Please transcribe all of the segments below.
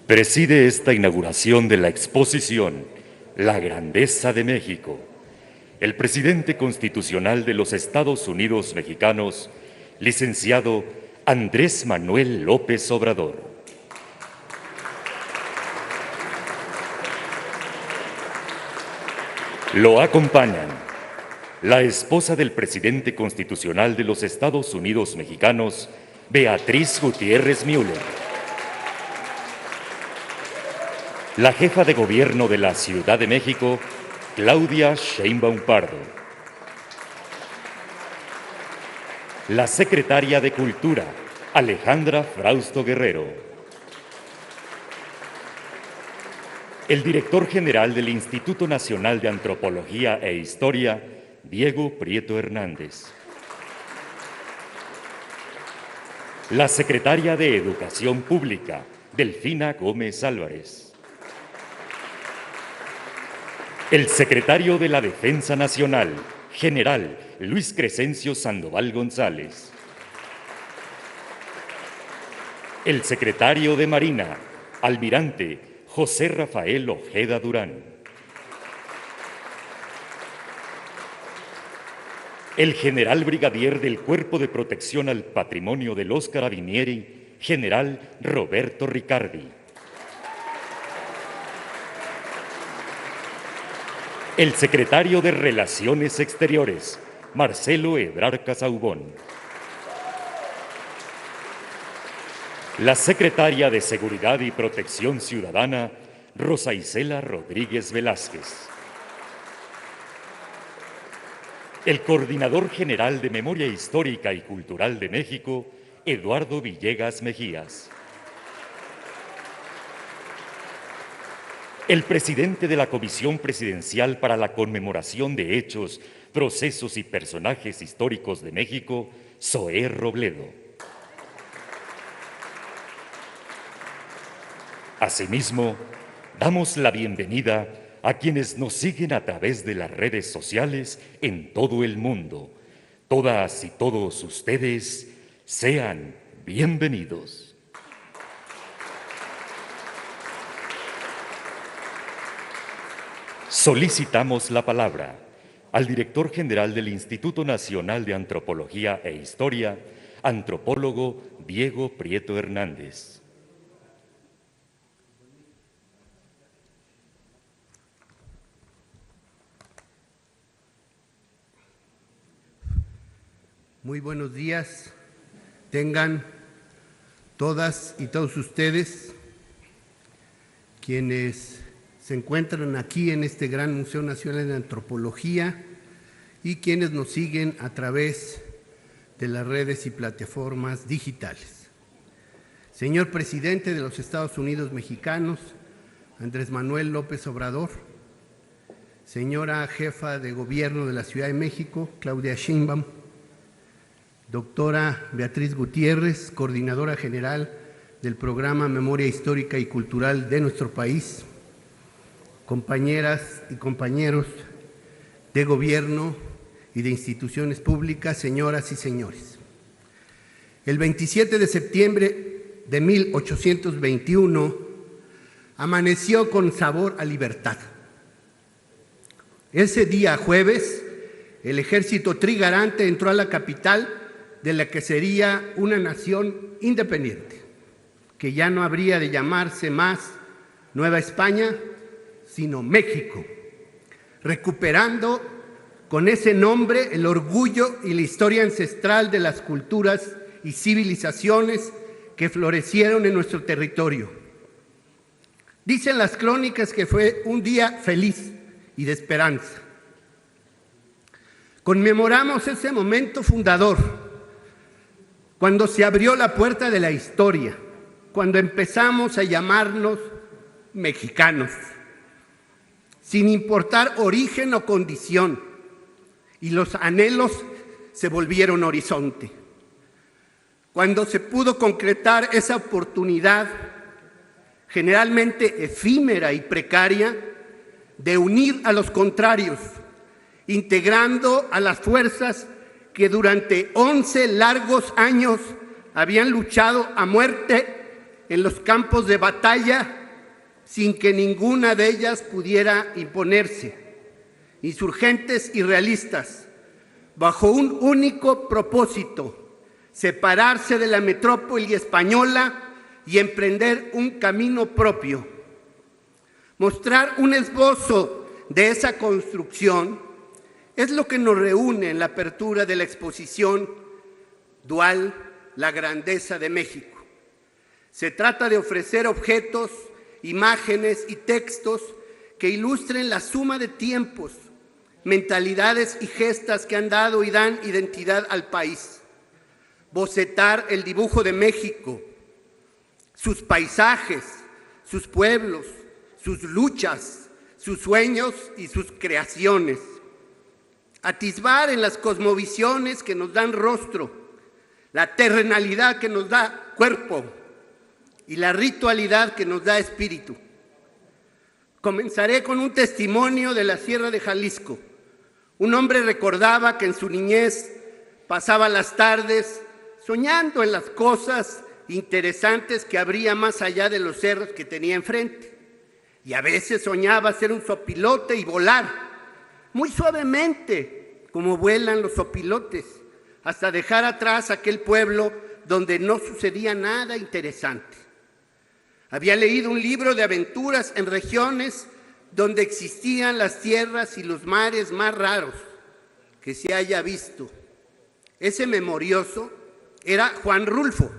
Preside esta inauguración de la exposición La Grandeza de México el presidente constitucional de los Estados Unidos mexicanos, licenciado Andrés Manuel López Obrador. Lo acompañan la esposa del presidente constitucional de los Estados Unidos mexicanos, Beatriz Gutiérrez Müller, la jefa de gobierno de la Ciudad de México, Claudia Sheinbaum Pardo, la secretaria de Cultura, Alejandra Frausto Guerrero, el director general del Instituto Nacional de Antropología e Historia, Diego Prieto Hernández, la secretaria de Educación Pública, Delfina Gómez Álvarez, el secretario de la Defensa Nacional, general Luis Crescencio Sandoval González, el secretario de Marina, almirante José Rafael Ojeda Durán, el general brigadier del Cuerpo de Protección al Patrimonio de los Carabinieri, general Roberto Riccardi, el secretario de Relaciones Exteriores, Marcelo Ebrard Casaubon, la secretaria de Seguridad y Protección Ciudadana, Rosa Isela Rodríguez Velázquez, el coordinador general de Memoria Histórica y Cultural de México, Eduardo Villegas Mejías, el presidente de la Comisión Presidencial para la Conmemoración de Hechos, Procesos y Personajes Históricos de México, Zoé Robledo. Asimismo, damos la bienvenida a quienes nos siguen a través de las redes sociales en todo el mundo. Todas y todos ustedes, sean bienvenidos. Solicitamos la palabra al director general del Instituto Nacional de Antropología e Historia, antropólogo Diego Prieto Hernández. Muy buenos días, tengan todas y todos ustedes quienes se encuentran aquí en este gran Museo Nacional de Antropología y quienes nos siguen a través de las redes y plataformas digitales. Señor Presidente de los Estados Unidos mexicanos, Andrés Manuel López Obrador, señora Jefa de Gobierno de la Ciudad de México, Claudia Sheinbaum, doctora Beatriz Gutiérrez, Coordinadora General del Programa Memoria Histórica y Cultural de nuestro país, compañeras y compañeros de gobierno y de instituciones públicas, señoras y señores. El 27 de septiembre de 1821 amaneció con sabor a libertad. Ese día jueves, el ejército trigarante entró a la capital de la que sería una nación independiente, que ya no habría de llamarse más Nueva España, sino México, recuperando con ese nombre el orgullo y la historia ancestral de las culturas y civilizaciones que florecieron en nuestro territorio. Dicen las crónicas que fue un día feliz y de esperanza. Conmemoramos ese momento fundador, cuando se abrió la puerta de la historia, cuando empezamos a llamarnos mexicanos, sin importar origen o condición, y los anhelos se volvieron horizonte. Cuando se pudo concretar esa oportunidad, generalmente efímera y precaria, de unir a los contrarios, integrando a las fuerzas que durante 11 largos años habían luchado a muerte en los campos de batalla sin que ninguna de ellas pudiera imponerse. Insurgentes y realistas, bajo un único propósito: separarse de la metrópoli española y emprender un camino propio. Mostrar un esbozo de esa construcción es lo que nos reúne en la apertura de la exposición dual La Grandeza de México. Se trata de ofrecer objetos, imágenes y textos que ilustren la suma de tiempos, mentalidades y gestas que han dado y dan identidad al país. Bocetar el dibujo de México, sus paisajes, sus pueblos, sus luchas, sus sueños y sus creaciones. Atisbar en las cosmovisiones que nos dan rostro, la terrenalidad que nos da cuerpo y la ritualidad que nos da espíritu. Comenzaré con un testimonio de la Sierra de Jalisco. Un hombre recordaba que en su niñez pasaba las tardes soñando en las cosas interesantes que habría más allá de los cerros que tenía enfrente. Y a veces soñaba ser un zopilote y volar, muy suavemente, como vuelan los zopilotes, hasta dejar atrás aquel pueblo donde no sucedía nada interesante. Había leído un libro de aventuras en regiones donde existían las tierras y los mares más raros que se haya visto. Ese memorioso era Juan Rulfo,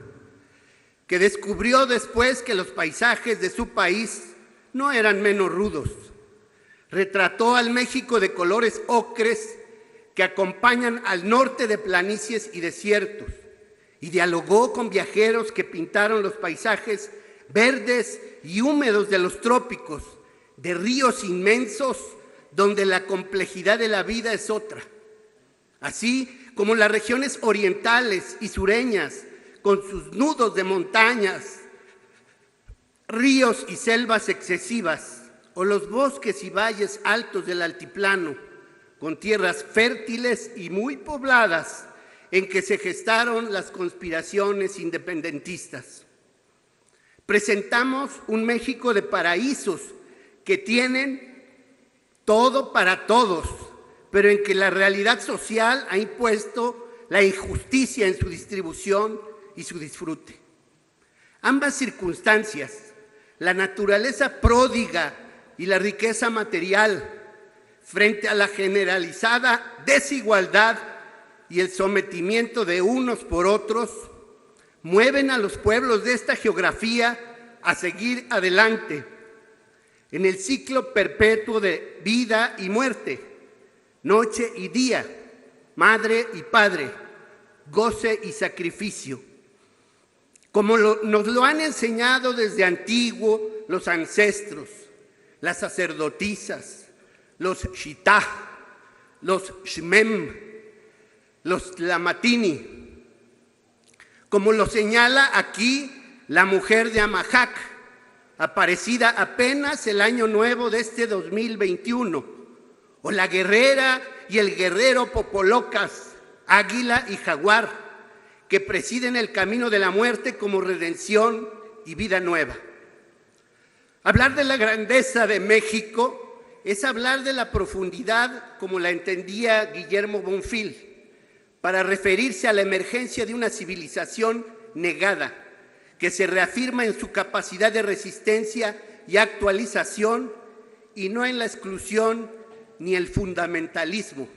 que descubrió después que los paisajes de su país no eran menos rudos. Retrató al México de colores ocres que acompañan al norte de planicies y desiertos, y dialogó con viajeros que pintaron los paisajes verdes y húmedos de los trópicos, de ríos inmensos donde la complejidad de la vida es otra, así como las regiones orientales y sureñas con sus nudos de montañas, ríos y selvas excesivas, o los bosques y valles altos del altiplano, con tierras fértiles y muy pobladas en que se gestaron las conspiraciones independentistas. Presentamos un México de paraísos que tienen todo para todos, pero en que la realidad social ha impuesto la injusticia en su distribución y su disfrute. Ambas circunstancias, la naturaleza pródiga y la riqueza material, frente a la generalizada desigualdad y el sometimiento de unos por otros, mueven a los pueblos de esta geografía a seguir adelante en el ciclo perpetuo de vida y muerte, noche y día, madre y padre, goce y sacrificio. Como nos lo han enseñado desde antiguo los ancestros, las sacerdotisas, los Shitá, los Shmem, los Lamatini, como lo señala aquí la mujer de Amajac, aparecida apenas el año nuevo de este 2021, o la guerrera y el guerrero Popolocas, águila y jaguar, que presiden el camino de la muerte como redención y vida nueva. Hablar de la grandeza de México es hablar de la profundidad como la entendía Guillermo Bonfil, para referirse a la emergencia de una civilización negada, que se reafirma en su capacidad de resistencia y actualización, y no en la exclusión ni el fundamentalismo.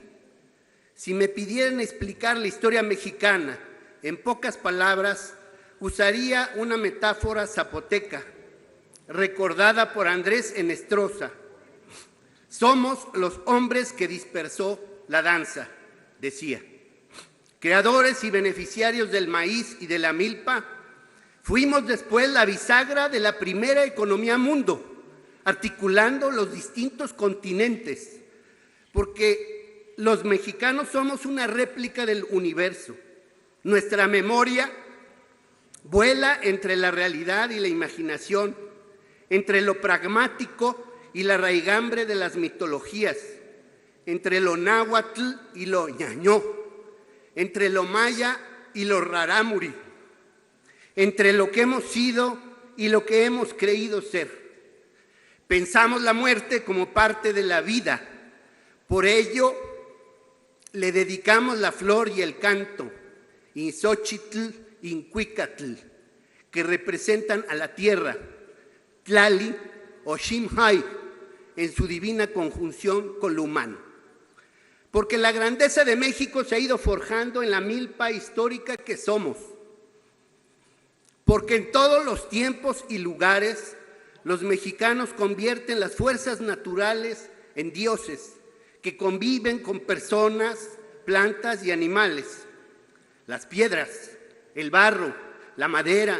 Si me pidieran explicar la historia mexicana en pocas palabras, usaría una metáfora zapoteca, recordada por Andrés Enestrosa. Somos los hombres que dispersó la danza, decía. Creadores y beneficiarios del maíz y de la milpa, fuimos después la bisagra de la primera economía mundo, articulando los distintos continentes, porque los mexicanos somos una réplica del universo. Nuestra memoria vuela entre la realidad y la imaginación, entre lo pragmático y la raigambre de las mitologías, entre lo náhuatl y lo ñañó, entre lo maya y lo rarámuri, entre lo que hemos sido y lo que hemos creído ser. Pensamos la muerte como parte de la vida. Por ello, le dedicamos la flor y el canto, Inxochitl, Incuicatl, que representan a la tierra, Tlali o Ximhay, en su divina conjunción con lo humano. Porque la grandeza de México se ha ido forjando en la milpa histórica que somos. Porque en todos los tiempos y lugares, los mexicanos convierten las fuerzas naturales en dioses que conviven con personas, plantas y animales. Las piedras, el barro, la madera,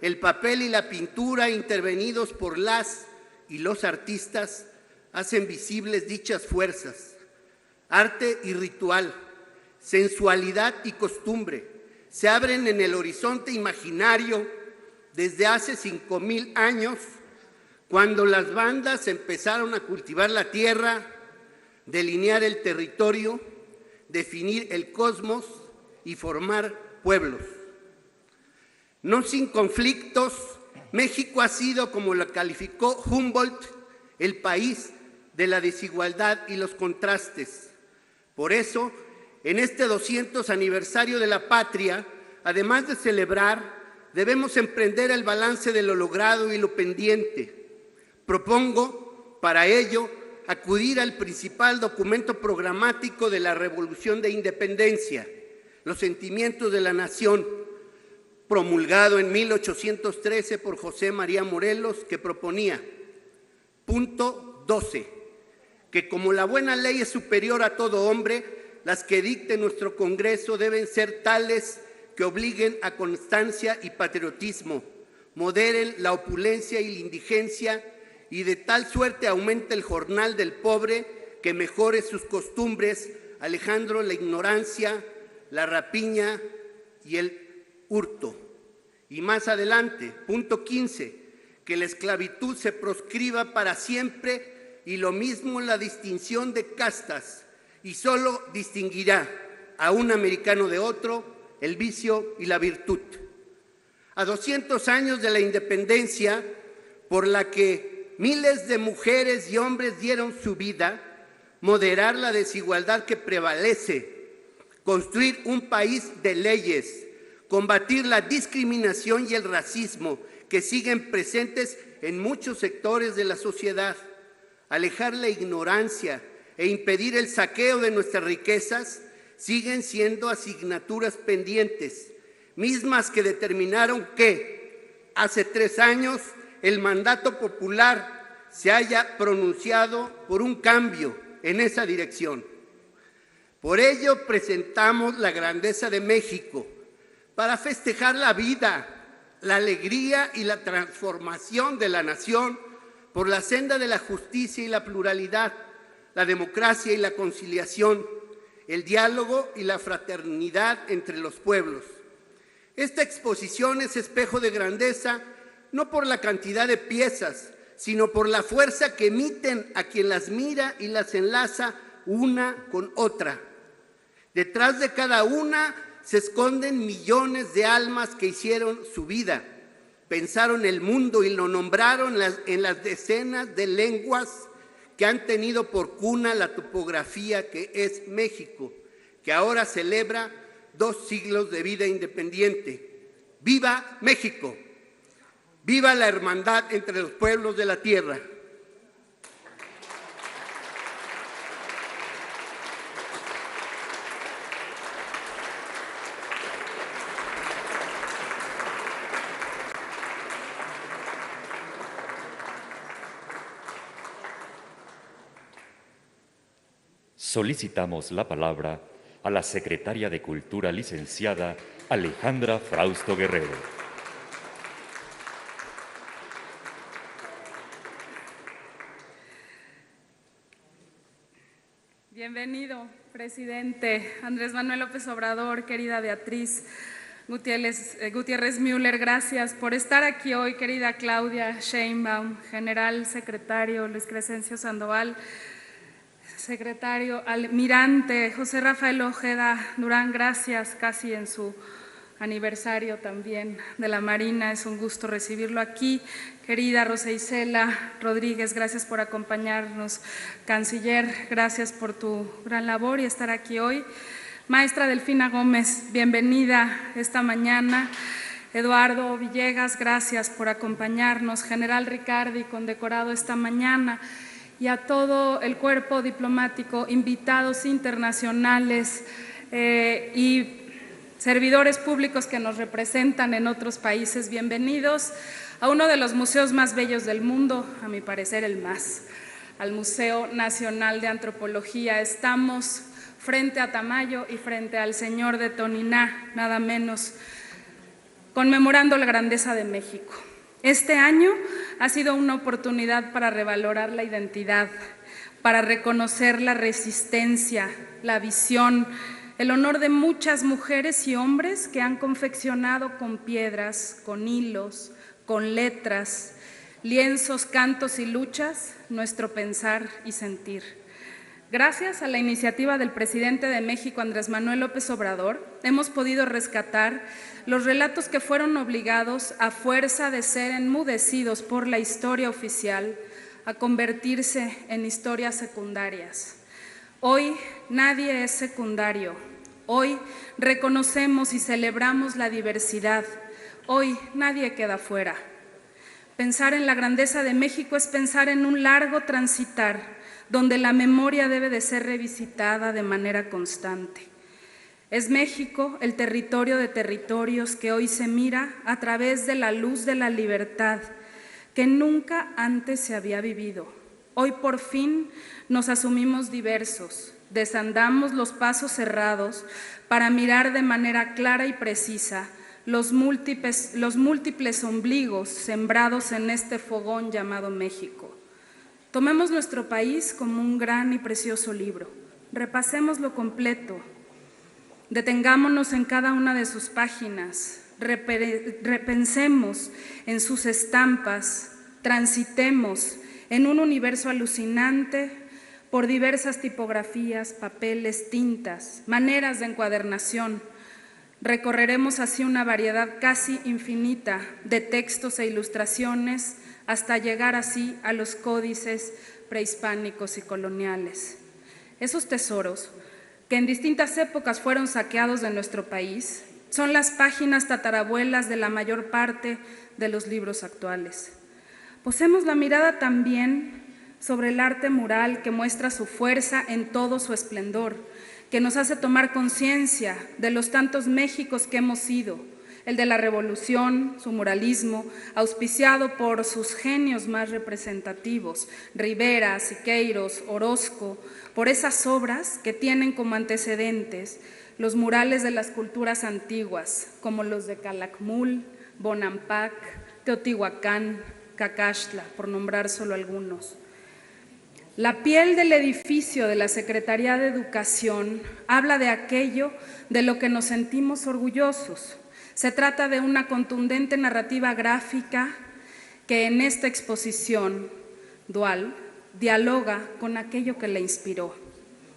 el papel y la pintura, intervenidos por las y los artistas, hacen visibles dichas fuerzas. Arte y ritual, sensualidad y costumbre se abren en el horizonte imaginario desde hace 5,000 años, cuando las bandas empezaron a cultivar la tierra, delinear el territorio, definir el cosmos y formar pueblos. No sin conflictos, México ha sido, como lo calificó Humboldt, el país de la desigualdad y los contrastes. Por eso, en este 200 aniversario de la patria, además de celebrar, debemos emprender el balance de lo logrado y lo pendiente. Propongo, para ello, acudir al principal documento programático de la Revolución de Independencia, Los Sentimientos de la Nación, promulgado en 1813 por José María Morelos, que proponía, punto 12, que como la buena ley es superior a todo hombre, las que dicte nuestro Congreso deben ser tales que obliguen a constancia y patriotismo, moderen la opulencia y la indigencia, y de tal suerte aumente el jornal del pobre que mejore sus costumbres, alejando la ignorancia, la rapiña y el hurto. Y más adelante, punto 15, que la esclavitud se proscriba para siempre, y lo mismo la distinción de castas, y solo distinguirá a un americano de otro el vicio y la virtud. A 200 años de la independencia, por la que miles de mujeres y hombres dieron su vida, moderar la desigualdad que prevalece, construir un país de leyes, combatir la discriminación y el racismo que siguen presentes en muchos sectores de la sociedad, alejar la ignorancia e impedir el saqueo de nuestras riquezas, siguen siendo asignaturas pendientes, mismas que determinaron que, hace 3 años, el mandato popular se haya pronunciado por un cambio en esa dirección. Por ello presentamos la grandeza de México, para festejar la vida, la alegría y la transformación de la nación por la senda de la justicia y la pluralidad, la democracia y la conciliación, el diálogo y la fraternidad entre los pueblos. Esta exposición es espejo de grandeza, no por la cantidad de piezas, sino por la fuerza que emiten a quien las mira y las enlaza una con otra. Detrás de cada una se esconden millones de almas que hicieron su vida, pensaron el mundo y lo nombraron en las decenas de lenguas que han tenido por cuna la topografía que es México, que ahora celebra 2 siglos de vida independiente. ¡Viva México! ¡Viva la hermandad entre los pueblos de la tierra! Solicitamos la palabra a la secretaria de Cultura, licenciada Alejandra Frausto Guerrero. Bienvenido, presidente Andrés Manuel López Obrador, querida Beatriz Gutiérrez Müller, gracias por estar aquí hoy, querida Claudia Sheinbaum, general secretario Luis Crescencio Sandoval, secretario almirante José Rafael Ojeda Durán, gracias, casi en su aniversario también de la Marina. Es un gusto recibirlo aquí. Querida Rosa Isela Rodríguez, gracias por acompañarnos. Canciller, gracias por tu gran labor y estar aquí hoy. Maestra Delfina Gómez, bienvenida esta mañana. Eduardo Villegas, gracias por acompañarnos. General Ricardi, condecorado esta mañana. Y a todo el cuerpo diplomático, invitados internacionales y servidores públicos que nos representan en otros países, bienvenidos a uno de los museos más bellos del mundo, a mi parecer el más, al Museo Nacional de Antropología. Estamos frente a Tamayo y frente al Señor de Toniná, nada menos, conmemorando la grandeza de México. Este año ha sido una oportunidad para revalorar la identidad, para reconocer la resistencia, la visión, el honor de muchas mujeres y hombres que han confeccionado con piedras, con hilos, con letras, lienzos, cantos y luchas nuestro pensar y sentir. Gracias a la iniciativa del presidente de México, Andrés Manuel López Obrador, hemos podido rescatar los relatos que fueron obligados, a fuerza de ser enmudecidos por la historia oficial, a convertirse en historias secundarias. Hoy nadie es secundario. Hoy reconocemos y celebramos la diversidad. Hoy nadie queda fuera. Pensar en la grandeza de México es pensar en un largo transitar, donde la memoria debe de ser revisitada de manera constante. Es México el territorio de territorios que hoy se mira a través de la luz de la libertad que nunca antes se había vivido. Hoy por fin nos asumimos diversos, desandamos los pasos cerrados para mirar de manera clara y precisa los múltiples ombligos sembrados en este fogón llamado México. Tomemos nuestro país como un gran y precioso libro, repasémoslo completo, detengámonos en cada una de sus páginas, repensemos en sus estampas, transitemos en un universo alucinante por diversas tipografías, papeles, tintas, maneras de encuadernación. Recorreremos así una variedad casi infinita de textos e ilustraciones hasta llegar así a los códices prehispánicos y coloniales. Esos tesoros, que en distintas épocas fueron saqueados de nuestro país, son las páginas tatarabuelas de la mayor parte de los libros actuales. Posemos la mirada también sobre el arte mural que muestra su fuerza en todo su esplendor, que nos hace tomar conciencia de los tantos Méxicos que hemos sido, el de la Revolución, su muralismo, auspiciado por sus genios más representativos, Rivera, Siqueiros, Orozco, por esas obras que tienen como antecedentes los murales de las culturas antiguas, como los de Calakmul, Bonampak, Teotihuacán, Cacaxtla, por nombrar solo algunos. La piel del edificio de la Secretaría de Educación habla de aquello de lo que nos sentimos orgullosos. Se trata de una contundente narrativa gráfica que en esta exposición dual dialoga con aquello que la inspiró.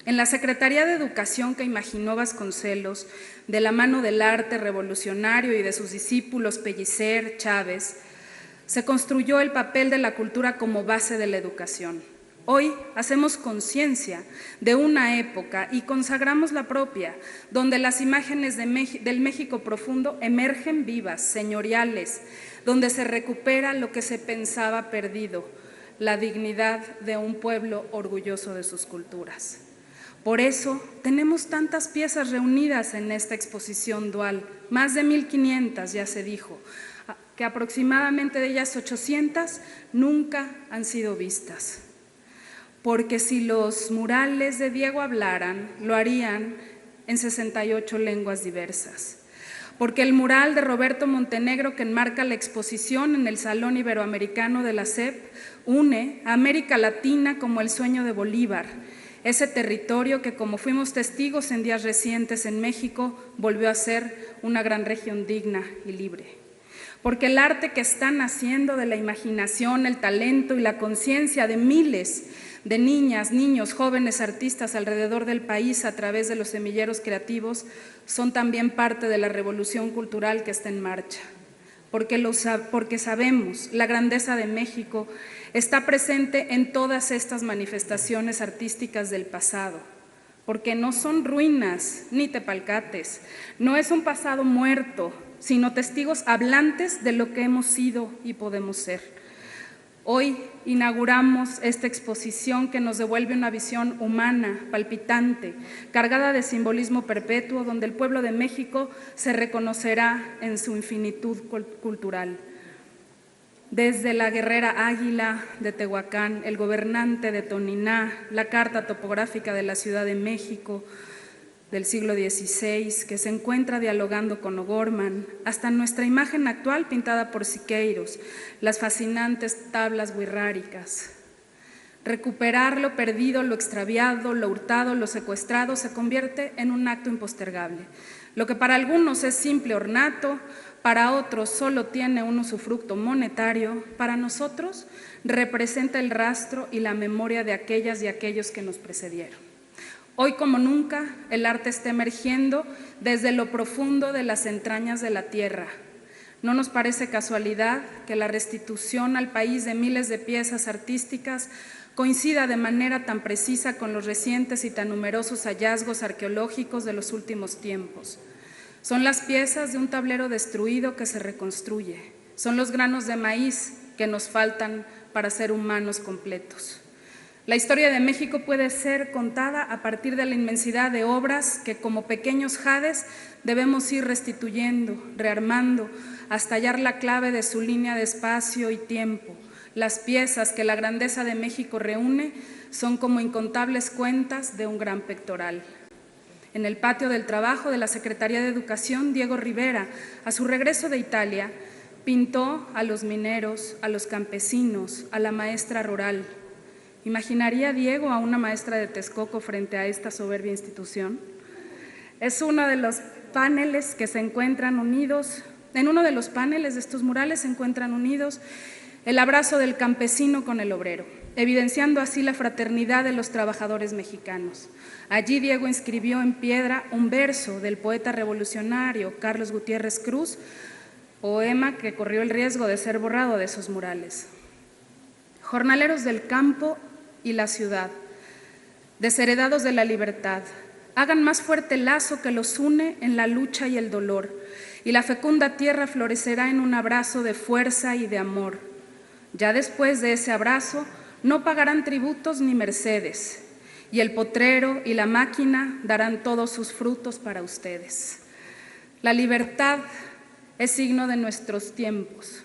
En la Secretaría de Educación que imaginó Vasconcelos, de la mano del arte revolucionario y de sus discípulos Pellicer, Chávez, se construyó el papel de la cultura como base de la educación. Hoy hacemos conciencia de una época y consagramos la propia, donde las imágenes del México profundo emergen vivas, señoriales, donde se recupera lo que se pensaba perdido, la dignidad de un pueblo orgulloso de sus culturas. Por eso tenemos tantas piezas reunidas en esta exposición dual, más de 1,500 ya se dijo, que aproximadamente de ellas 800 nunca han sido vistas. Porque si los murales de Diego hablaran, lo harían en 68 lenguas diversas. Porque el mural de Roberto Montenegro que enmarca la exposición en el Salón Iberoamericano de la SEP une a América Latina como el sueño de Bolívar, ese territorio que, como fuimos testigos en días recientes en México, volvió a ser una gran región digna y libre. porque el arte que está naciendo de la imaginación, el talento y la conciencia de miles de niñas, niños, jóvenes artistas alrededor del país a través de los semilleros creativos son también parte de la revolución cultural que está en marcha. Porque sabemos, la grandeza de México está presente en todas estas manifestaciones artísticas del pasado, porque no son ruinas ni tepalcates, no es un pasado muerto, sino testigos hablantes de lo que hemos sido y podemos ser. Hoy inauguramos esta exposición que nos devuelve una visión humana, palpitante, cargada de simbolismo perpetuo, donde el pueblo de México se reconocerá en su infinitud cultural. Desde la guerrera águila de Tehuacán, el gobernante de Toniná, la carta topográfica de la Ciudad de México del siglo XVI, que se encuentra dialogando con O'Gorman, hasta nuestra imagen actual pintada por Siqueiros, las fascinantes tablas wixárikas. Recuperar lo perdido, lo extraviado, lo hurtado, lo secuestrado se convierte en un acto impostergable. Lo que para algunos es simple ornato, para otros solo tiene un usufructo monetario, para nosotros representa el rastro y la memoria de aquellas y aquellos que nos precedieron. Hoy como nunca, el arte está emergiendo desde lo profundo de las entrañas de la tierra. No nos parece casualidad que la restitución al país de miles de piezas artísticas coincida de manera tan precisa con los recientes y tan numerosos hallazgos arqueológicos de los últimos tiempos. Son las piezas de un tablero destruido que se reconstruye. Son los granos de maíz que nos faltan para ser humanos completos. La historia de México puede ser contada a partir de la inmensidad de obras que como pequeños jades debemos ir restituyendo, rearmando, hasta hallar la clave de su línea de espacio y tiempo. Las piezas que la grandeza de México reúne son como incontables cuentas de un gran pectoral. En el patio del trabajo de la Secretaría de Educación, Diego Rivera, a su regreso de Italia, pintó a los mineros, a los campesinos, a la maestra rural. ¿Imaginaría Diego a una maestra de Texcoco frente a esta soberbia institución? Es uno de los paneles que se encuentran unidos, en uno de los paneles de estos murales se encuentran unidos el abrazo del campesino con el obrero, evidenciando así la fraternidad de los trabajadores mexicanos. Allí Diego inscribió en piedra un verso del poeta revolucionario Carlos Gutiérrez Cruz, poema que corrió el riesgo de ser borrado de esos murales. Jornaleros del campo y la ciudad, desheredados de la libertad, hagan más fuerte el lazo que los une en la lucha y el dolor, y la fecunda tierra florecerá en un abrazo de fuerza y de amor. Ya después de ese abrazo no pagarán tributos ni mercedes, y el potrero y la máquina darán todos sus frutos para ustedes. La libertad es signo de nuestros tiempos.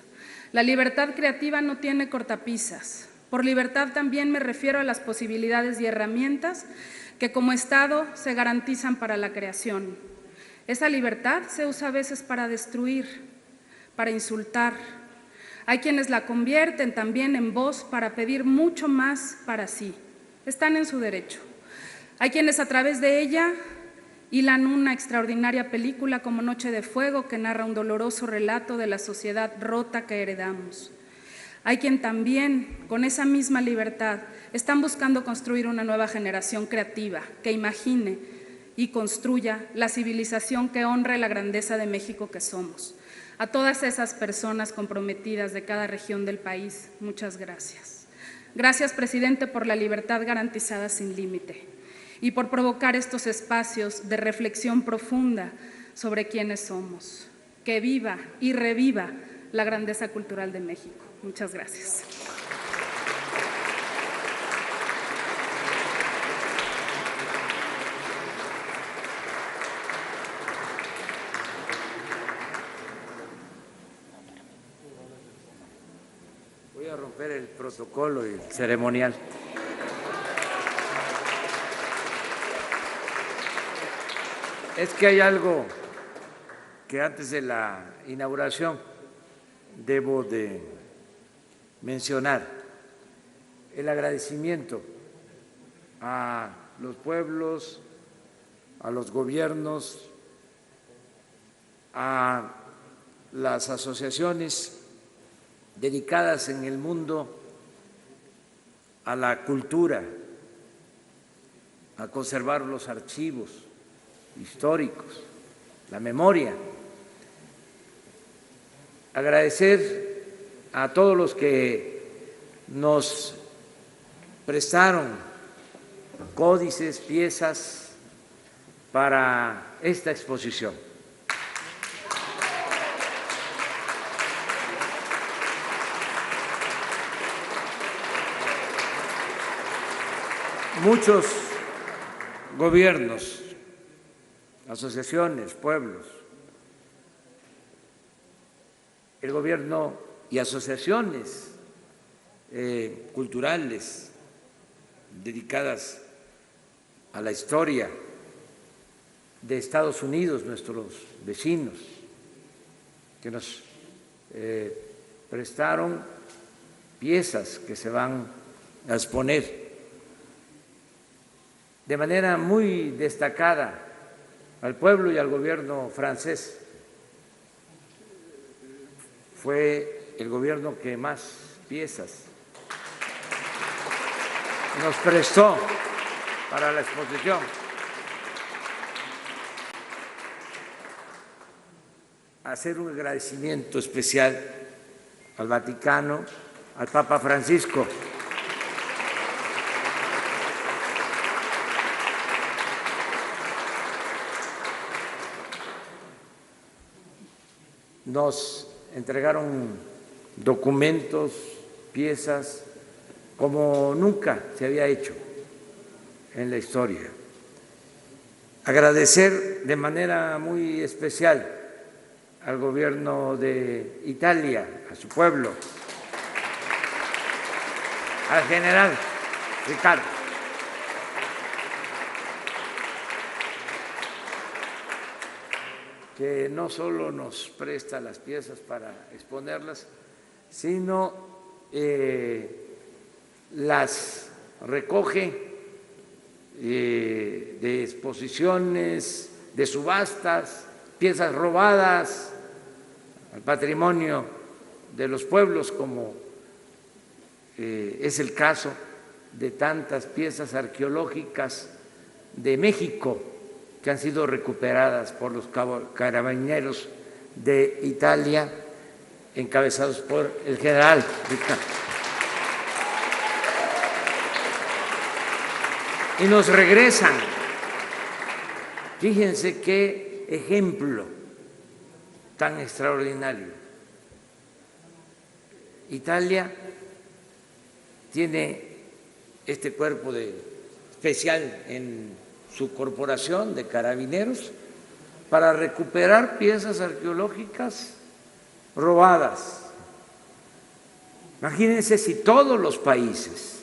La libertad creativa no tiene cortapisas. Por libertad también me refiero a las posibilidades y herramientas que como Estado se garantizan para la creación. Esa libertad se usa a veces para destruir, para insultar. Hay quienes la convierten también en voz para pedir mucho más para sí. Están en su derecho. Hay quienes a través de ella hilan una extraordinaria película como Noche de Fuego que narra un doloroso relato de la sociedad rota que heredamos. Hay quien también, con esa misma libertad, están buscando construir una nueva generación creativa que imagine y construya la civilización que honre la grandeza de México que somos. A todas esas personas comprometidas de cada región del país, muchas gracias. Gracias, presidente, por la libertad garantizada sin límite y por provocar estos espacios de reflexión profunda sobre quiénes somos. Que viva y reviva la grandeza cultural de México. Muchas gracias. Voy a romper el protocolo y el ceremonial. Es que hay algo que antes de la inauguración debo de mencionar: el agradecimiento a los pueblos, a los gobiernos, a las asociaciones dedicadas en el mundo a la cultura, a conservar los archivos históricos, la memoria. Agradecer a todos los que nos prestaron códices, piezas para esta exposición. Muchos gobiernos, asociaciones, pueblos, el gobierno y asociaciones culturales dedicadas a la historia de Estados Unidos, nuestros vecinos, que nos prestaron piezas que se van a exponer de manera muy destacada al pueblo y al gobierno francés. Fue el gobierno que más piezas nos prestó para la exposición. Hacer un agradecimiento especial al Vaticano, al Papa Francisco, nos entregaron documentos, piezas, como nunca se había hecho en la historia. Agradecer de manera muy especial al gobierno de Italia, a su pueblo, al general Ricardo, que no solo nos presta las piezas para exponerlas, sino las recoge de exposiciones, de subastas, piezas robadas al patrimonio de los pueblos, como es el caso de tantas piezas arqueológicas de México que han sido recuperadas por los carabineros de Italia, encabezados por el general Ricardo. Y nos regresan. Fíjense qué ejemplo tan extraordinario. Italia tiene este cuerpo especial en su corporación de carabineros para recuperar piezas arqueológicas robadas. Imagínense si todos los países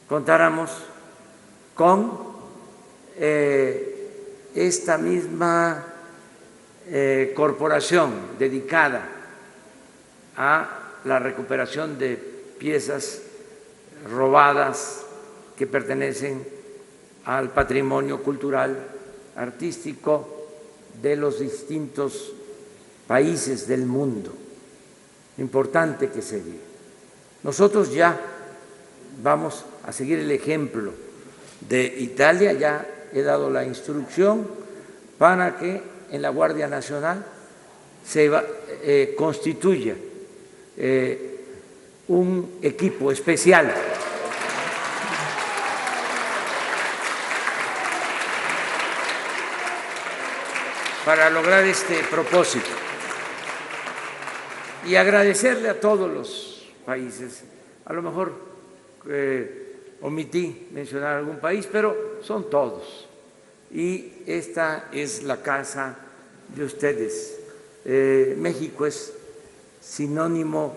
contáramos con esta misma corporación dedicada a la recuperación de piezas robadas que pertenecen al patrimonio cultural, artístico de los distintos países del mundo. Importante que sería. Nosotros ya vamos a seguir el ejemplo de Italia, ya he dado la instrucción para que en la Guardia Nacional se constituya un equipo especial para lograr este propósito y agradecerle a todos los países. A lo mejor omití mencionar algún país, pero son todos. Y esta es la casa de ustedes. México es sinónimo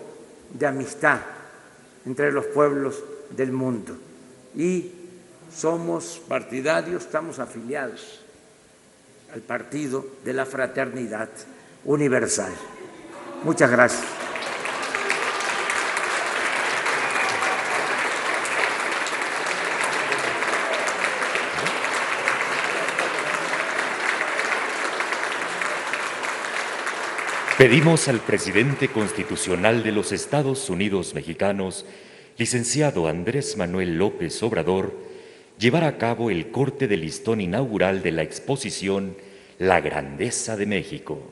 de amistad entre los pueblos del mundo y somos partidarios, estamos afiliados al Partido de la Fraternidad Universal. Muchas gracias. Pedimos al presidente constitucional de los Estados Unidos mexicanos, licenciado Andrés Manuel López Obrador, llevar a cabo el corte de listón inaugural de la exposición La Grandeza de México.